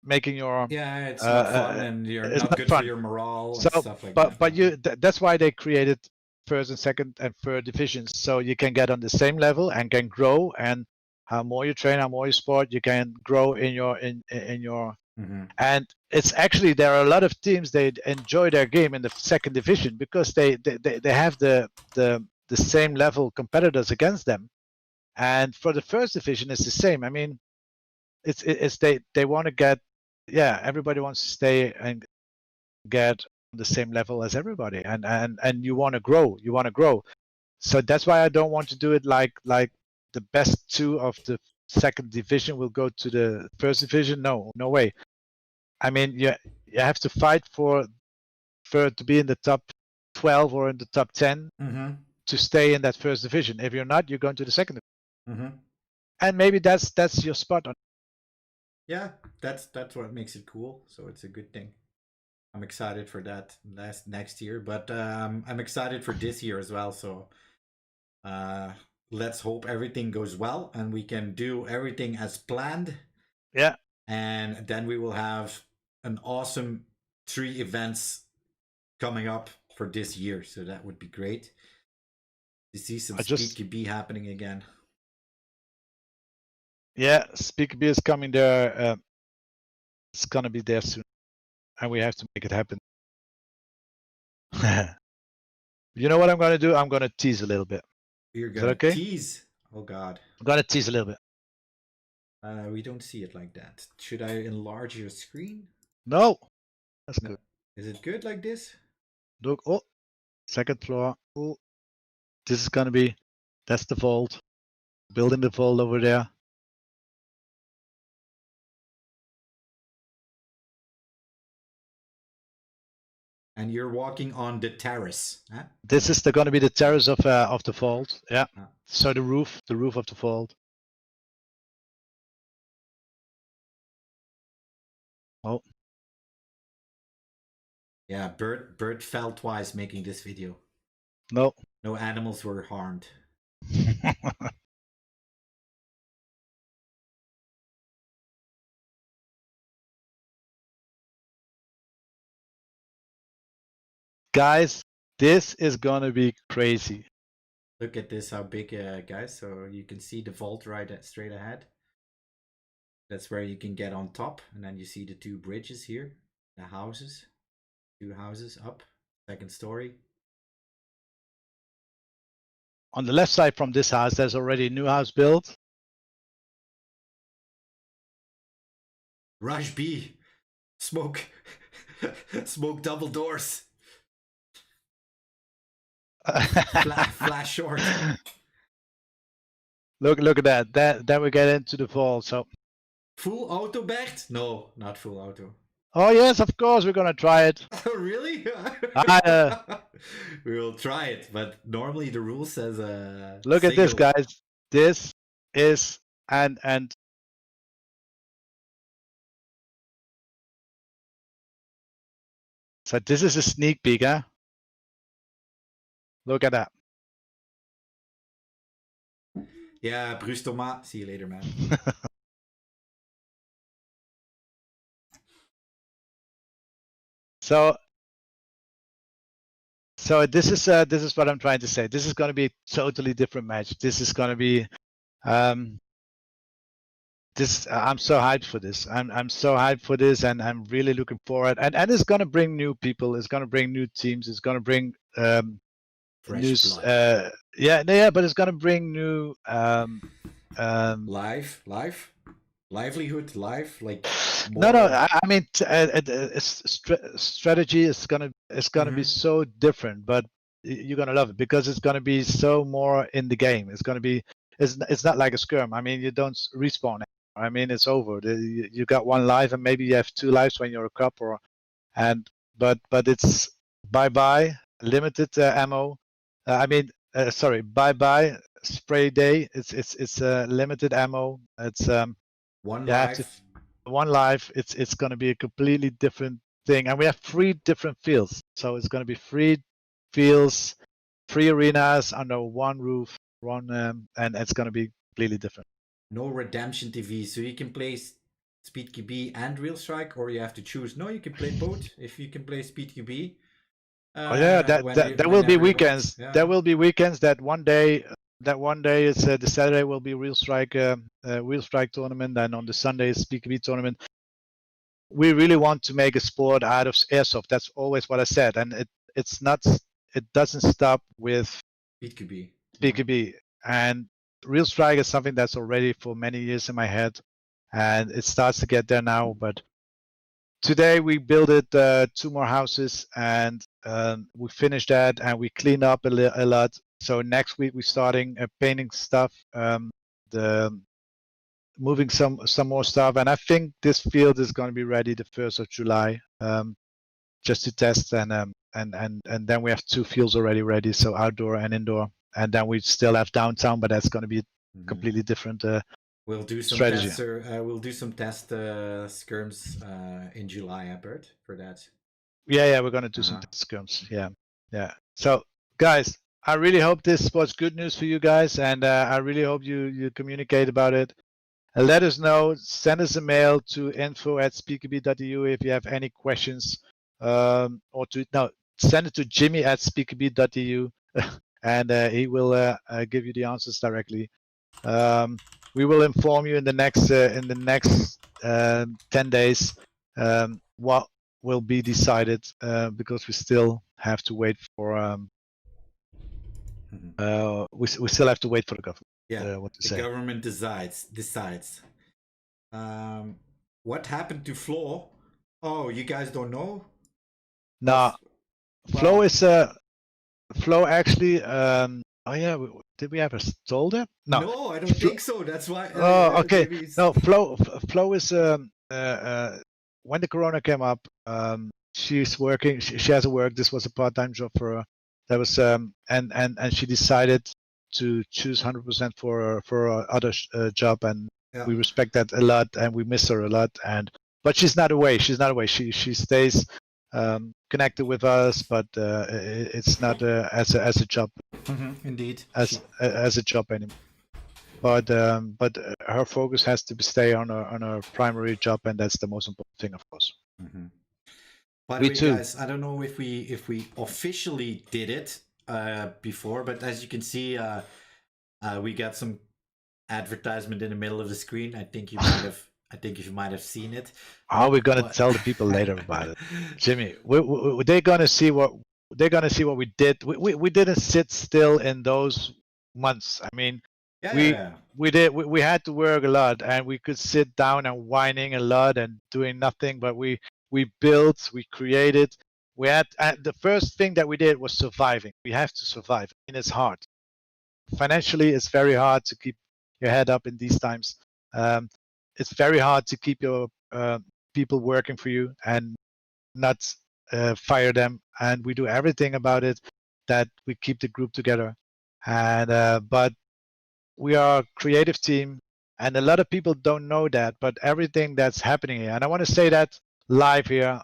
[SPEAKER 2] making your
[SPEAKER 1] it's not fun, and you're not good for your morale and stuff like that.
[SPEAKER 2] But that's why they created first and second and third divisions, so you can get on the same level and can grow. And how more you train, how more you sport, you can grow in your And it's actually, there are a lot of teams, they enjoy their game in the 2nd division because they have the same level competitors against them. And for the 1st division, it's the same. I mean, it's they want to get, everybody wants to stay and get on the same level as everybody, and you want to grow. So that's why I don't want to do it like the best 2 of the 2nd division will go to the 1st division. No way. I mean, you have to fight for to be in the top 12 or in the top 10
[SPEAKER 1] Mm-hmm.
[SPEAKER 2] to stay in that first division. If you're not, you're going to the second.
[SPEAKER 1] Mm-hmm.
[SPEAKER 2] And maybe that's your spot on.
[SPEAKER 1] Yeah, that's what makes it cool. So it's a good thing. I'm excited for that next year, but I'm excited for this year as well. So let's hope everything goes well and we can do everything as planned.
[SPEAKER 2] Yeah.
[SPEAKER 1] And then we will have an awesome 3 events coming up for this year. So that would be great to see some SpeedQB happening again.
[SPEAKER 2] Yeah, SpeedQB is coming there. It's gonna be there soon, and we have to make it happen. You know what I'm gonna do? I'm gonna tease a little bit.
[SPEAKER 1] You're gonna tease? Oh God!
[SPEAKER 2] I'm gonna tease a little bit.
[SPEAKER 1] We don't see it like that. Should I enlarge your screen?
[SPEAKER 2] No, that's good.
[SPEAKER 1] Is it good like this?
[SPEAKER 2] Look, oh, second floor. Oh, this is gonna be. That's the vault. Building the vault over there.
[SPEAKER 1] And you're walking on the terrace. Huh?
[SPEAKER 2] This is going to be the terrace of the vault. Yeah. So the roof of the vault. Oh.
[SPEAKER 1] Yeah, Bert fell twice making this video.
[SPEAKER 2] No.
[SPEAKER 1] No animals were harmed.
[SPEAKER 2] Guys, this is gonna be crazy.
[SPEAKER 1] Look at this, how big, guys. So you can see the vault right straight ahead. That's where you can get on top. And then you see the 2 bridges here. The houses. 2 houses up. 2nd story.
[SPEAKER 2] On the left side from this house, there's already a new house built.
[SPEAKER 1] Rush B. Smoke. Smoke double doors. Flash short.
[SPEAKER 2] Look at that. Then we get into the vault. So
[SPEAKER 1] full auto, Bert? No, not full auto.
[SPEAKER 2] Oh yes, of course we're gonna try it.
[SPEAKER 1] Oh really? We'll try it, but normally the rule says
[SPEAKER 2] look
[SPEAKER 1] single.
[SPEAKER 2] At this, guys. This is and so this is a sneak peek, huh? Look at that.
[SPEAKER 1] Yeah, Bruce Thomas. See you later, man.
[SPEAKER 2] So this is what I'm trying to say. This is going to be a totally different match. This is going to be this. I'm so hyped for this. I'm so hyped for this, and I'm really looking forward. And it's going to bring new people. It's going to bring new teams. It's going to bring
[SPEAKER 1] fresh blood.
[SPEAKER 2] Yeah, but it's going to bring new
[SPEAKER 1] livelihood, like
[SPEAKER 2] more... no. I mean, strategy is gonna be so different, but you're gonna love it because it's gonna be so more in the game. It's gonna be it's not like a skirm. I mean, you don't respawn anymore. I mean, it's over. You got 1 life, and maybe you have 2 lives when you're a cup, but it's bye limited ammo. Bye spray day. It's limited ammo. It's
[SPEAKER 1] 1 life.
[SPEAKER 2] 1 life. It's going to be a completely different thing, and we have 3 different fields. So it's going to be 3 fields, 3 arenas under 1 roof, and it's going to be completely different.
[SPEAKER 1] No redemption TV, so you can play SpeedQB and Real Strike, or you have to choose. No, you can play both. If you can play SpeedQB.
[SPEAKER 2] There will be weekends. Yeah. There will be weekends that one day it's the Saturday will be Real Strike tournament, and on the Sunday is SpeedQB tournament. We really want to make a sport out of airsoft. That's always what I said, and it doesn't stop with SpeedQB. And Real Strike is something that's already for many years in my head, and it starts to get there now. But today we built 2 more houses, and we finished that, and we cleaned up a lot. So next week we're starting painting stuff, moving some more stuff, and I think this field is going to be ready the 1st of July, just to test. And and then we have 2 fields already ready, so outdoor and indoor, and then we still have downtown, but that's going to be completely different
[SPEAKER 1] We'll do some
[SPEAKER 2] strategy.
[SPEAKER 1] tests, we'll do some test skirms in July, Bert, for that.
[SPEAKER 2] Yeah, we're gonna do some test skirms. Yeah. So, guys, I really hope this was good news for you guys, and I really hope you communicate about it. Let us know. Send us a mail to info@speedqb.eu if you have any questions, or send it to Jimmy@speedqb.eu, and he will give you the answers directly. We will inform you in the next 10 days what will be decided, because we still have to wait for we still have to wait for the government.
[SPEAKER 1] Yeah,
[SPEAKER 2] what to
[SPEAKER 1] the
[SPEAKER 2] say.
[SPEAKER 1] government decides. What happened to Flo? Oh, you guys don't know?
[SPEAKER 2] No, Flo is Flo actually. Oh yeah, did we ever told her?
[SPEAKER 1] No, I don't think so. That's why.
[SPEAKER 2] Oh, okay. No, Flo is when the corona came up, she's working. She has a work. This was a part-time job for her. That was and she decided to choose 100% for her other job, and we respect that a lot, and we miss her a lot. But she's not away. She's not away. She stays connected with us, but it's not as a job.
[SPEAKER 1] Indeed.
[SPEAKER 2] As a job anymore. But her focus has to stay on her primary job, and that's the most important thing, of course.
[SPEAKER 1] By the way, guys, I don't know if we officially did it before, but as you can see, we got some advertisement in the middle of the screen. I think you might have seen it.
[SPEAKER 2] Are we gonna tell the people later about it, Jimmy? They're gonna see what we did. We didn't sit still in those months. I mean, we had to work a lot, and we could sit down and whining a lot and doing nothing, but we built, we created. We had the first thing that we did was surviving. We have to survive, and it's hard. Financially, it's very hard to keep your head up in these times. It's very hard to keep your people working for you and not fire them. And we do everything about it that we keep the group together. And but we are a creative team, and a lot of people don't know that. But everything that's happening here, and I want to say that live here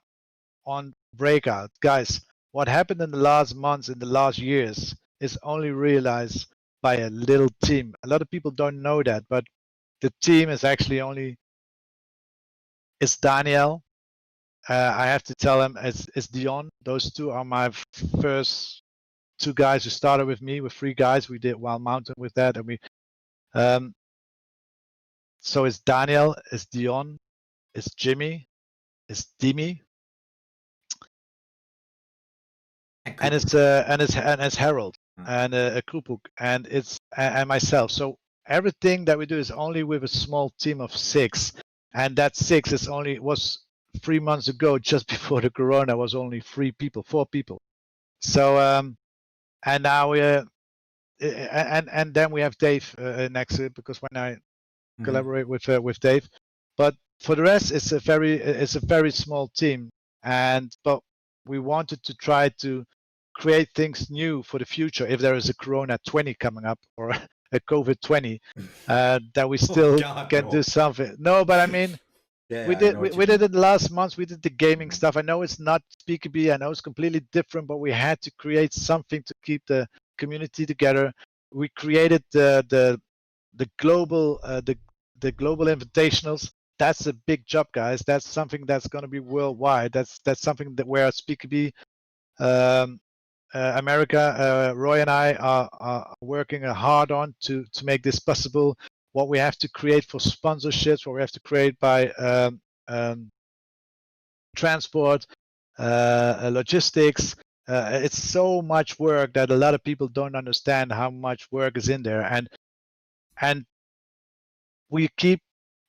[SPEAKER 2] on Breakout, guys, what happened in the last months, in the last years, is only realized by a little team. A lot of people don't know that, but the team is actually it's Daniel. I have to tell him it's Dion. Those two are my first 2 guys who started with me. With 3 guys, we did Wild Mountain with that, and we. So it's Daniel, it's Dion, it's Jimmy, it's Dimi, and it's Harold and Krupuk, and it's and myself. So everything that we do is only with a small team of 6, and that 6 was 3 months ago, just before the corona, was only 4 people. So and now and then we have Dave next to it, because when I collaborate with Dave, but for the rest, it's a very small team, but we wanted to try to create things new for the future. If there is a Corona 20 coming up, or a COVID 20, that we still can do something. No, but I mean, we did it last month. We did the gaming stuff. I know it's not SpeedQB. I know it's completely different, but we had to create something to keep the community together. We created the global invitationals. That's a big job, guys. That's something that's going to be worldwide. That's something that where SpeedQB America, Roy and I are working hard on to make this possible. What we have to create for sponsorships, what we have to create by transport, logistics. It's so much work that a lot of people don't understand how much work is in there, and we keep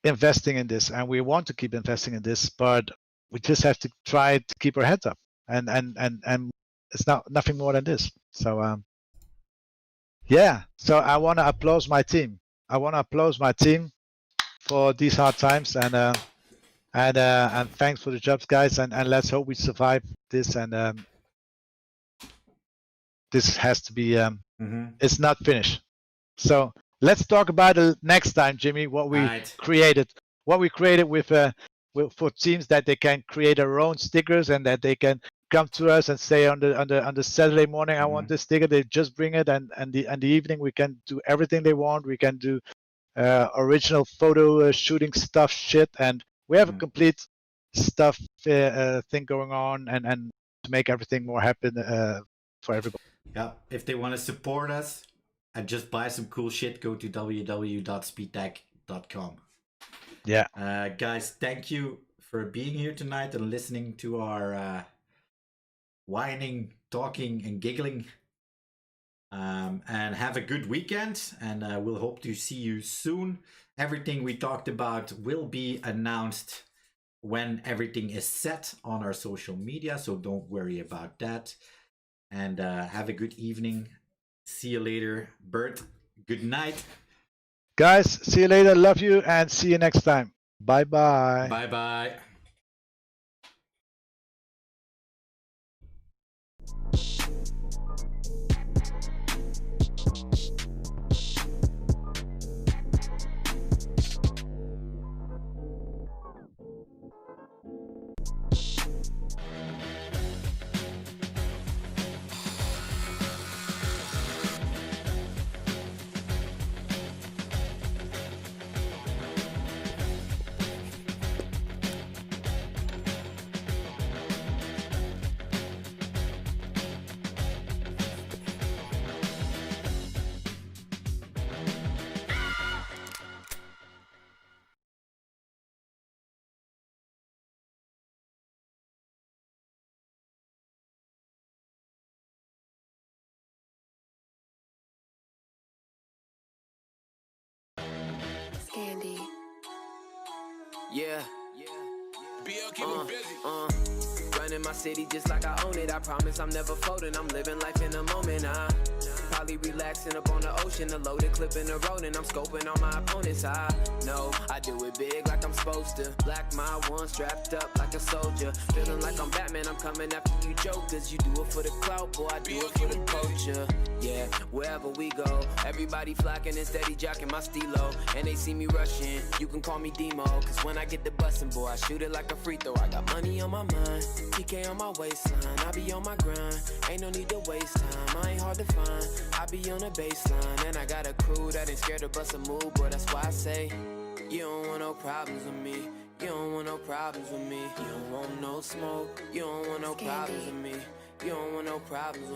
[SPEAKER 2] investing in this, and we want to keep investing in this, but we just have to try to keep our heads up, and it's nothing more than this. So yeah, so I want to applaud my team. For these hard times, and thanks for the jobs, guys, and let's hope we survive this, and this has to be.
[SPEAKER 1] Mm-hmm.
[SPEAKER 2] It's not finished. So let's talk about it next time, Jimmy. What we
[SPEAKER 1] Right.
[SPEAKER 2] created, with for teams, that they can create their own stickers and that they can come to us and say on the Saturday morning, I want this sticker. They just bring it, and the evening we can do everything they want. We can do original photo shooting stuff, shit, and we have a complete stuff thing going on, and to make everything more happen for everybody.
[SPEAKER 1] Yeah. If they want to support us and just buy some cool shit, go to www.speedtech.com.
[SPEAKER 2] Yeah.
[SPEAKER 1] Guys, thank you for being here tonight and listening to our whining, talking, and giggling. And have a good weekend, and we'll hope to see you soon. Everything we talked about will be announced when everything is set on our social media, so don't worry about that. And have a good evening. See you later. Bert, good night.
[SPEAKER 2] Guys, see you later. Love you, and see you next time. Bye-bye.
[SPEAKER 1] Bye-bye.
[SPEAKER 3] Candy.
[SPEAKER 4] Yeah. BL keep me busy. Running my city just like I own it. I promise I'm never folding. I'm living life in the moment. Probably relaxing up on the ocean. A loaded clip in the road and I'm scoping on my opponents. I know I do it big like I'm supposed to. Black my one strapped up like a soldier. Feeling like I'm Batman. I'm coming after you jokers. You do it for the clout, boy. I do it for the culture. Yeah, wherever we go, everybody flocking and steady jocking my stilo. And they see me rushing, you can call me Demo. Cause when I get the bustin', boy, I shoot it like a free throw. I got money on my mind, TK on my waistline. I be on my grind, ain't no need to waste time. I ain't hard to find, I be on the baseline. And I got a crew that ain't scared to bust a move. Boy, that's why I say, you don't want no problems with me. You don't want no problems with me. You don't want no smoke. You don't want no problems with me. You don't want no problems with me.